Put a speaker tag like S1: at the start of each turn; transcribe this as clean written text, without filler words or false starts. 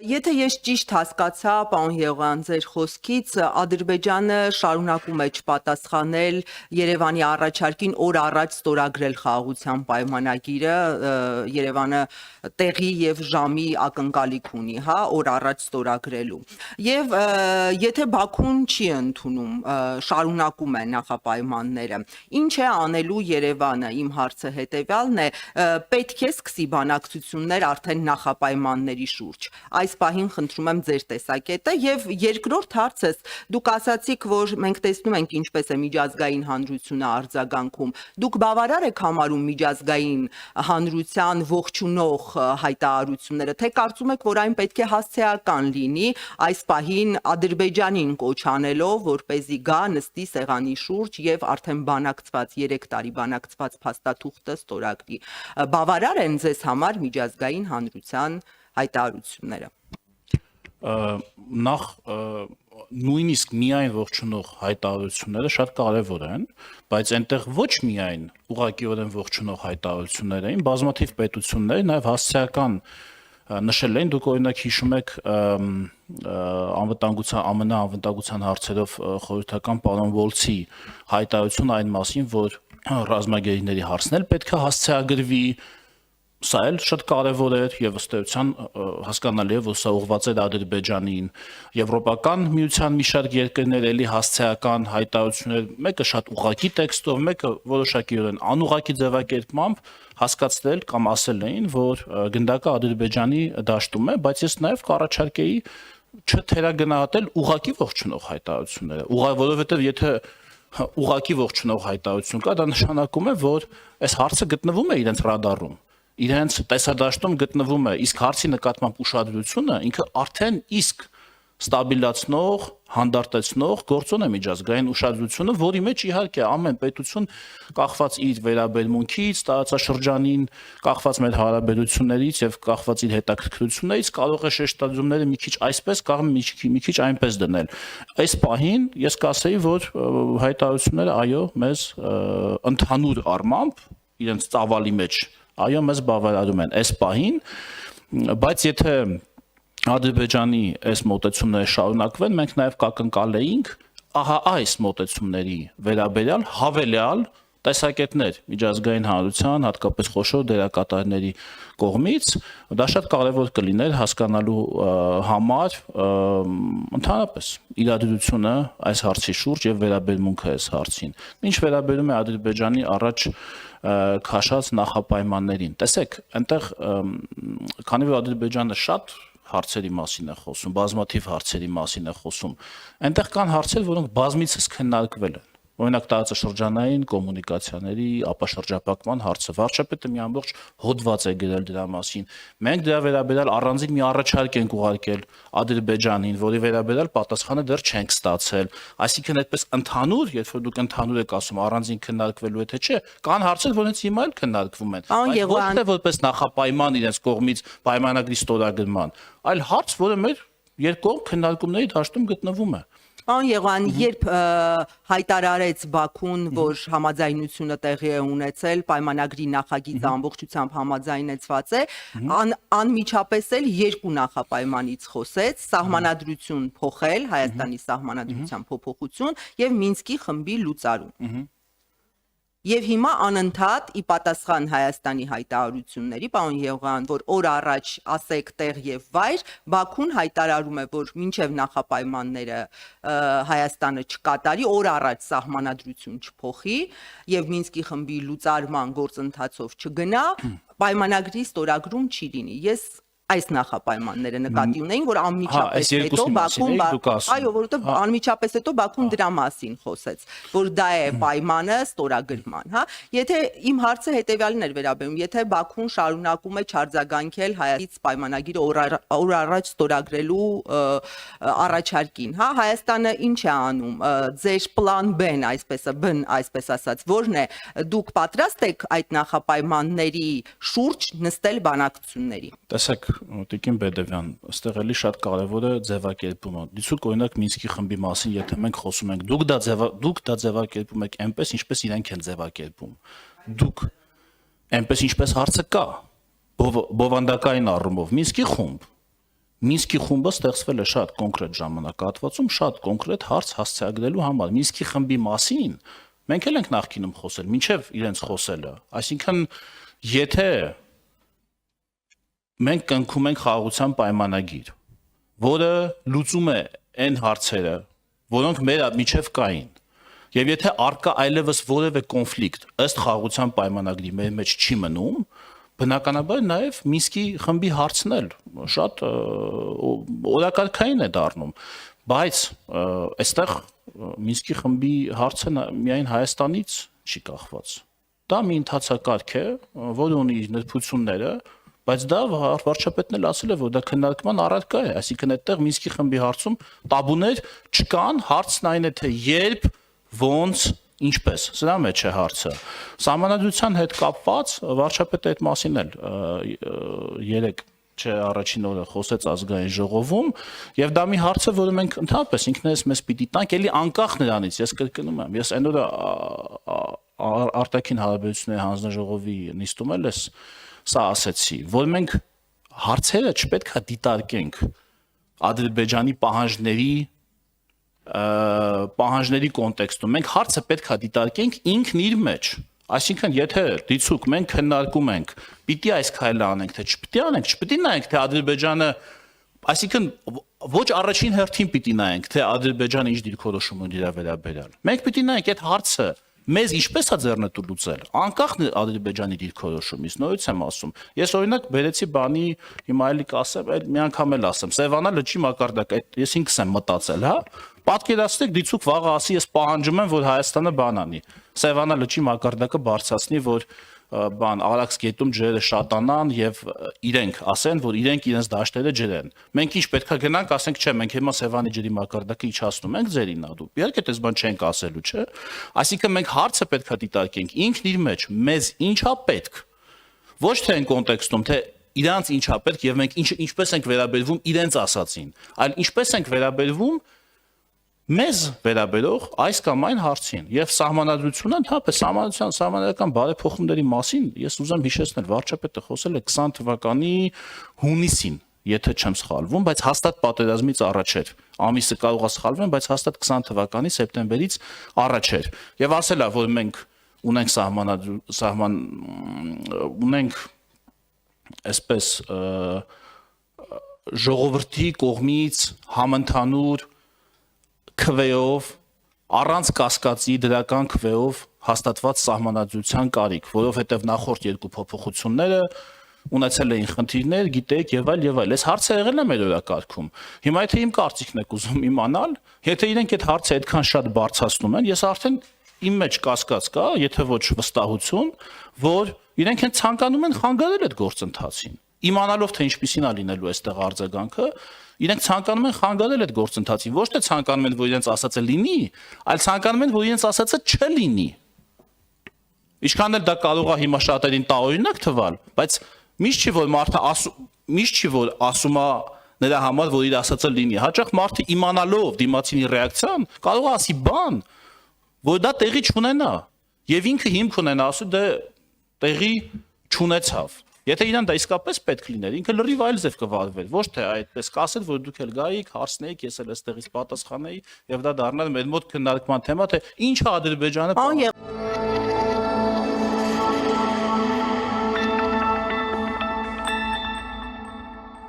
S1: Եթե ես ճիշտ հասկացա, պարոն Եղոյան, ձեր խոսքից, Ադրբեջանը շարունակում է չպատասխանել Երևանի առաջարկին օր առաջ ստորագրել խաղաղության պայմանագիրը, Երևանը տեղի եւ ժամի ակնկալիք ունի, հա, օր առաջ ստորագրելու։ Եվ եթե Բաքուն չի ընդունում, շարունակում է նախապայմանները, ինչ է անելու Երևանը, իմ հարցը հետեւյալն է, պետք է սկսի բանակցություններ արդեն նախապայմանների շուրջ։ Այս պահին խնդրում եմ ձեր տեսակետը եւ երկրորդ հարցս դուք ասացիք, որ մենք տեսնում ենք ինչպես է միջազգային հանրությունը արձագանքում։ Դուք բավարար եք համարում միջազգային հանրության ողջունող հայտարարությունները, թե կարծում եք, որ այն պետք է հասցեական լինի, այս պահին Ադրբեջանին կոչ անելով, որպեսզի գա նստի սեղանի շուրջ եւ արդեն բանակցված 3 տարի բանակցված փաստաթուղթը ստորագրի։ Բավարար են ձեզ համար միջազգային հանրության հայտարարությունները։
S2: Նախ նույնիսկ միայն ողջունող հայտարարությունները շատ կարևոր են, բայց այնտեղ ոչ միայն ուղղակիորեն ողջունող հայտարարություններ էին, բազմաթիվ պետություններ նաև հասցեական նշել էին, դուք օրինակ հիշում եք ԱՄՆ անվտանգության հարցերով խորհրդական պարոն Վոլցի հայտարարությունը այն մասին, որ ռազմագերիների հարցն էլ պետք է հասցեագրվի, սա էլ շատ կարևոր էր եւ ըստ էության հասկանալի է, որ սա ուղղված էր Ադրբեջանին։ Եվրոպական միության մի շարք երկրներ էլի հասցեական հայտարարություններ, մեկը շատ ուղղակի տեքստով, մեկը որոշակիորեն անուղղակի ձևակերպմամբ հասկացնել կամ ասել էին, որ գնդակը Ադրբեջանի դաշտում է, բայց ես նաեւ կառաջարկեի չթերագնահատել ուղղակի ողջունող հայտարարությունները, որովհետեւ եթե ուղղակի ողջունող հայտարարություն կա, դա նշանակում է, որ այս հարցը գտնվում է իրենց ռադարում, իրենց տեսադաշտում գտնվում է, իսկ հարցի նկատմամբ ուշադրությունը ինքը արդեն իսկ ստաբիլացնող, հանդարտեցնող գործոն է միջազգային ուշադրությունը, որի մեջ իհարկե ամեն պետություն կախված իր վերաբերմունքից, տարածաշրջանին, կախված մեր հարաբերություններից եւ կախված իր հետաքրքրություններից կարող է շեշտադրումները մի քիչ այսպես կամ մի քիչ այնպես դնել։ Այս պահին ես կասեի, որ հայտարարությունները այո, մեզ ընդհանուր առմամբ իրենց ծավալի մեջ այո, մեզ բավարարում են այս պահին, բայց եթե Ադրբեջանի այս մոտեցումները շարունակվեն, մենք նաև կակնկալեինք ահա այս մոտեցումների վերաբերյալ հավելյալ տեսակետներ միջազգային հանրության, հատկապես խոշոր դերակատարների կողմից, դա շատ կարևոր կլիներ հասկանալու համար ընդհանրապես իրադրությունը այս հարցի շուրջ եւ վերաբերմունքը այս հարցին։ Ինչ վերաբերում է Ադրբեջանի առաջ քաշած նախապայմաններին։ Տեսեք, այնտեղ քանի որ Ադրբեջանը շատ հարցերի մասին է խոսում, բազմաթիվ հարցերի մասին է խոսում, այնտեղ կան հարցեր, որոնք բազմիցս քննարկվել են։ Օրինակ տարածաշրջանային կոմունիկացիաների ապաշրջապակման հարցը, վարչապետը մի ամբողջ հոդված է գրել դրա մասին։ Մենք դրա վերաբերյալ առանձին մի առաջարկ ենք ուղարկել Ադրբեջանին, որի վերաբերյալ պատասխանը դեռ չենք ստացել։ Այսինքն այդպես ընդհանուր, երբ որ դուք ընդհանուր եք ասում առանձին քննարկվելու է թե չէ, կան հարցեր, որոնց հիմա էլ քննարկվում են, բայց ոչ թե որպես նախապայման իրենց կողմից պայմանագրի ստորագրման, այլ հարց, որը մեր երկկողմ քննարկումների դաշտում գտնվում է։
S1: Պարոն Եղոյան, երբ հայտարարեց Բաքուն, որ համաձայնությունը տեղի է ունեցել, պայմանագրի նախագիծը ամբողջությամբ համաձայնեցված է, անմիջապես էլ երկու նախապայմանից խոսեց՝ սահմանադրություն փոխել, Հայաստանի սահմանադրության փոփոխություն եւ Մինսկի խմբի լուծարում։ Եվ հիմա անընդհատ ի պատասխան Հայաստանի հայտարարությունների, պարոն Եղոյան, որ օր առաջ ասեք տեղ եւ վայր, Բաքուն հայտարարում է, որ մինչեւ նախապայմանները Հայաստանը չկատարի, օր առաջ սահմանադրություն չփոխի եւ Մինսկի խմբի լուծարման գործընթացով չգնա, պայմանագրի ստորագրում չի լինի։ Ես այս նախապայմանները նկատի ունեին, որ անմիջապես հետո Բաքուն, այո, որովհետև անմիջապես հետո Բաքուն դրա մասին խոսեց, որ դա է պայմանը ստորագրման, հա։ Եթե իմ հարցը հետեւյալն էր վերաբերում, եթե Բաքուն շարունակում է չարձագանքել Հայաստանից պայմանագիրը օր առաջ ստորագրելու առաջարկին, հա, Հայաստանը ինչ է անում, ձեր պլան B-ն, այսպես ասած, որն է, դուք պատրաստ եք այդ նախապայմանների շուրջ նստել բանակցությունների։
S2: Տեսեք, Տիկին Բեդևյան, այստեղ էլի շատ կարևոր է ձևակերպումը։ Դիցուք օրինակ Մինսկի խմբի մասին, եթե մենք խոսում ենք, դուք դա ձևակերպում եք այնպես, ինչպես իրենք են ձևակերպում։ Դուք այնպես ինչպես հարցը կա, բովանդակային առումով Մինսկի խումբ Մինսկի խումբը ստեղծվել է շատ կոնկրետ ժամանակահատվածում, շատ կոնկրետ հարց հասցեագրելու համար։ Մինսկի խմբի մասին մենք էլ ենք նախկինում խոսել, մինչև իրենց խոսելը։ Այսինքն, եթե մենք կնքում ենք խաղաղության պայմանագիր, որը լուծում է այն հարցերը, որոնք մեր միջև կային, եւ եթե արկա այլևս որևէ կոնֆլիկտ ըստ խաղաղության պայմանագրի մեր մեջ չի մնում, բնականաբար նաեւ Մինսկի խմբի հարցն էլ շատ օրակարգային է դառնում, բայց այստեղ Մինսկի խմբի հարցը միայն Հայաստանից չի կախված։ Դա մի ընթացակարգ է, որը ունի իր նրբությունները, բայց դա վարչապետն էլ ասել է, որ դա քննարկման առարկա է, այսինքն այդտեղ Մինսկի խմբի հարցում տաբուներ չկան, հարցն այն է, թե երբ, ոնց, ինչպես, սրա մեջ է հարցը։ Սահմանադրության հետ կապված վարչապետը այդ մասին էլ երեք առաջին օրը խոսեց ազգային ժողովում, եւ դա մի հարց է, որը մենք ընդհանրապես ինքներս մեզ պիտի տանք, էլի անկախ նրանից, ես կրկնում եմ, ես այն օրը արտաքին հարաբերությունների հանձնաժողովի նիստում էլ սա ասեցի, որ մենք հարցերը չպետք է դիտարկենք Ադրբեջանի պահանջների կոնտեքստում, մենք հարցը պետք է դիտարկենք ինքն իր մեջ, այսինքն եթե դիցուկ մենք քննարկում ենք, պիտի այս քայլը անենք, թե չպիտի անենք, չպիտի նայենք, թե Ադրբեջանը, այսինքն ոչ առաջին հերթին պիտի նայենք, թե Ադրբեջանը ինչ դիրքորոշում ունի իր վերաբերյալ, մենք պիտի նայենք այդ հարցը մեզ ինչպես է ձեռնտու լուծել, անկախ Ադրբեջանի դիրքորոշումից, նորից եմ ասում։ Ես օրինակ բերեցի բանի, հիմա էլի կասեմ, մի անգամ էլ ասեմ, Սևանա լճի մակարդակ, ես ինքս եմ մտածել, հա։ Պատկերացրեք, դիցուկ վաղը ասի, ես պահանջում եմ, որ Հայաստանը բան անի։ Սևանա լճի մակարդակը բարձրացնի, որ Արաքս գետում ջրերը շատանան եւ իրենք ասեն, որ իրենք իրենց դաշտերը ջրեն։ Մենք ինչ պետքա գնանք, ասենք, չէ, մենք հիմա Սևանի ջրի մակարդակը իջացնում ենք ձերին ադու։ Իհարկե, դες բան չենք ասելու, չէ։ Այսինքն մենք հարցը պետքա դիտարկենք ինքն իր մեջ, մեզ ինչա պետք։ Ոչ թե այն կոնտեքստում, թե իրանց ինչա պետք եւ մենք ինչպես ենք վերաբերվում իրենց ասածին, այլ ինչպես ենք վերաբերվում մեզ վերաբերող այս կամ այն հարցին եւ սահմանադրությունը ընդհանրապես սահմանադրական բարեփոխումների մասին ես ուզեմ հիշեցնել վարչապետը խոսել է 20 թվականի հունիսին, եթե չեմ սխալվում, բայց հաստատ պատերազմից առաջ էր։ Ամիսը կարող է սխալվեմ, բայց հաստատ 20 թվականի սեպտեմբերից առաջ էր։ Եվ ասել է, որ մենք ունենք այսպես ժողովրդի կողմից համընդհանուր քվեով առանց կասկածի դրական քվեով հաստատված սահմանադրության կարիք, որովհետև նախորդ երկու փոփոխությունները ունեցել էին խնդիրներ, գիտեք եւ այլ, այս հարցը եղել է մեր օրակարգում։ Հիմա եթե իմ կարծիքն եք ուզում իմանալ, եթե իրենք այդ հարցը այդքան շատ բարձրացնում են, ես արդեն իմ մեջ կասկած կա, եթե ոչ վստահություն, որ իրենք հենց ցանկանում են խանգարել այդ գործընթացին։ Իմանալով թե ինչպիսին է լինելու այստեղ արձագանքը, իրենք ցանկանում են խանգարել այդ գործընթացին, ոչ թե ցանկանում են, որ իրենց ասածը լինի, այլ ցանկանում են, որ իրենց ասածը չլինի։ Ինչքան էլ դա կարող է հիմա շատերին տարօրինակ թվալ, բայց միշտ չի որ մարդը ասում է նրա համար, որ իր ասածը լինի։ Հաճախ մարդը իմանալով դիմացինի ռեակցիան կարող է ասի բան, որ դա տեղի չունենա, եւ ինքը հիմք ունենա ասու դե տեղի չունեցավ։ Եթե իրան դա իսկապես պետք լիներ, ինքը լրիվ այլ ձև կվարվեր, ոչ թե այդպես կասել, որ դուք էլ գայիք, հարցնեիք, ես էլ այստեղից պատասխանեի, եւ դա դառնալ մեր մոտ քննարկման թեմա, թե ինչ է Ադրբեջանը